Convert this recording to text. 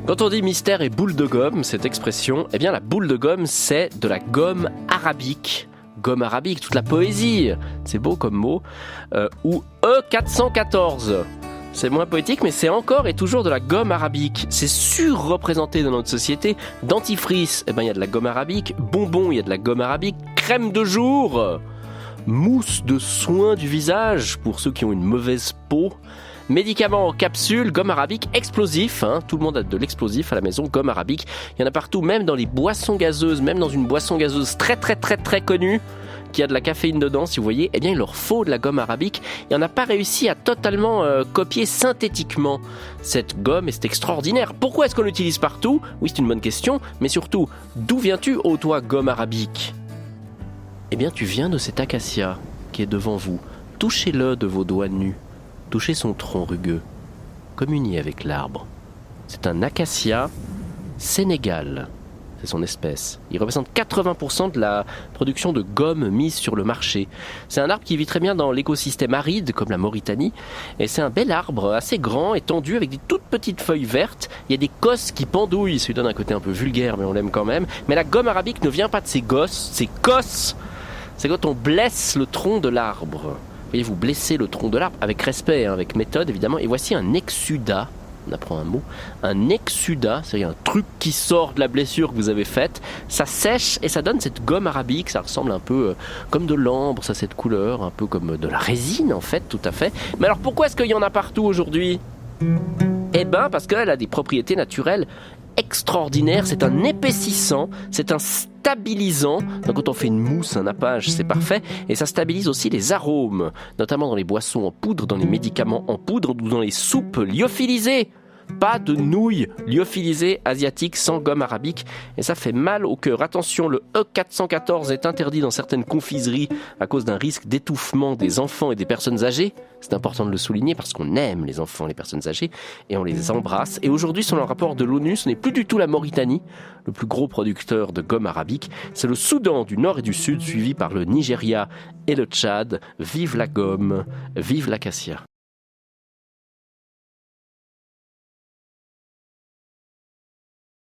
Quand on dit mystère et boule de gomme, cette expression, eh bien la boule de gomme, c'est de la gomme arabique. Gomme arabique, toute la poésie, c'est beau comme mot. Ou E414. C'est moins poétique, mais c'est encore et toujours de la gomme arabique. C'est surreprésenté dans notre société. Dentifrice, eh ben, il y a de la gomme arabique. Bonbons, il y a de la gomme arabique. Crème de jour, mousse de soin du visage pour ceux qui ont une mauvaise peau. Médicaments en capsule, gomme arabique, explosif, tout le monde a de l'explosif à la maison, gomme arabique. Il y en a partout, même dans les boissons gazeuses, même dans une boisson gazeuse très connue, qui a de la caféine dedans, si vous voyez, eh bien il leur faut de la gomme arabique. Et on n'a pas réussi à totalement copier synthétiquement cette gomme, et c'est extraordinaire. Pourquoi est-ce qu'on l'utilise partout ? Oui, c'est une bonne question, mais surtout, d'où viens-tu, ô toi, gomme arabique ? Eh bien, tu viens de cet acacia qui est devant vous. Touchez-le de vos doigts nus. Touchez son tronc rugueux. Communiez avec l'arbre. C'est un acacia sénégal. C'est son espèce. Il représente 80% de la production de gomme mise sur le marché. C'est un arbre qui vit très bien dans l'écosystème aride, comme la Mauritanie. Et c'est un bel arbre, assez grand, étendu, avec des toutes petites feuilles vertes. Il y a des cosses qui pendouillent. Ça lui donne un côté un peu vulgaire, mais on l'aime quand même. Mais la gomme arabique ne vient pas de ces gosses, ces cosses. C'est quand on blesse le tronc de l'arbre. Voyez, vous blessez le tronc de l'arbre avec respect, avec méthode évidemment. Et voici un exudat. On apprend un mot. Un exudat, c'est un truc qui sort de la blessure que vous avez faite. Ça sèche et ça donne cette gomme arabique. Ça ressemble un peu comme de l'ambre, ça, cette couleur, un peu comme de la résine en fait, tout à fait. Mais alors pourquoi est-ce qu'il y en a partout aujourd'hui ? Eh ben parce qu'elle a des propriétés naturelles extraordinaires. C'est un épaississant, c'est un stabilisant. Donc quand on fait une mousse, un nappage, c'est parfait. Et ça stabilise aussi les arômes, notamment dans les boissons en poudre, dans les médicaments en poudre ou dans les soupes lyophilisées. Pas de nouilles lyophilisées asiatiques sans gomme arabique. Et ça fait mal au cœur. Attention, le E414 est interdit dans certaines confiseries à cause d'un risque d'étouffement des enfants et des personnes âgées. C'est important de le souligner parce qu'on aime les enfants et les personnes âgées et on les embrasse. Et aujourd'hui, selon le rapport de l'ONU, ce n'est plus du tout la Mauritanie, le plus gros producteur de gomme arabique. C'est le Soudan du Nord et du Sud, suivi par le Nigeria et le Tchad. Vive la gomme, vive l'acacia.